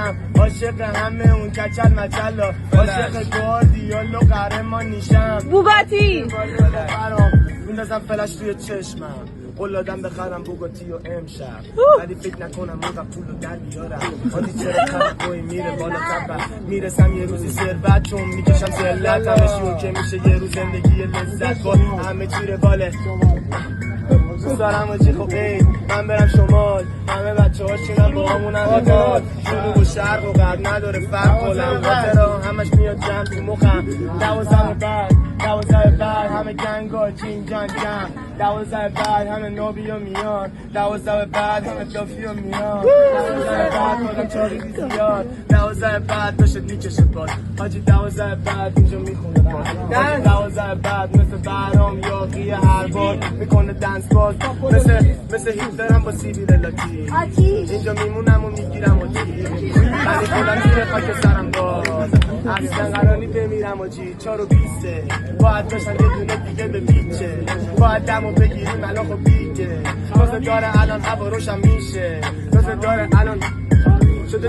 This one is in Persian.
میشم عاشق همه اون کچل مچلا عاشق گاردیالو قهرمان نیشم بوگاتی میندازم فلش توی چشمم قلادم بخرم بوگاتی و امشب ولی فکر نکنم موقع پولو در بیارم آدی چرا خرقوی میره بالا تبه میرسم یه روزی ثروت چون میکشم ذلت همه شیون که میشه یه روز زندگی لذت با همه چیره باله دوست دارم آجی خب ای من برم شمال همه بچه هاشونم با همونم ایمال جنوب و شرق و غرب نداره فرق کلم خاطرها همش میاد جمع تو مخم 12 بعد همه گنگا جین جان جم 12 بعد همه نوبیا میان 12 بعد همه دافیا میان 12 بعد آدم چاقیدی زیاد 12 بعد بشه میکشه باد حاجی 12 بعد اینجا میخونه باد 12 بعد مثل برام یاقی هر بار میکنه دنس باز مثل هیتلرم با سیبی رلاتی اینجا میمونم و میگیرم آجی ولی خودم زیر خاک سرم باز اصلا قرار نی بمیرم آجی 4 و 20 باید باشن یه دونه دیگه به بیچه باید دمو بگیریم الان خب بیگه روزه داره الان هوا روشن میشه روزه داره الان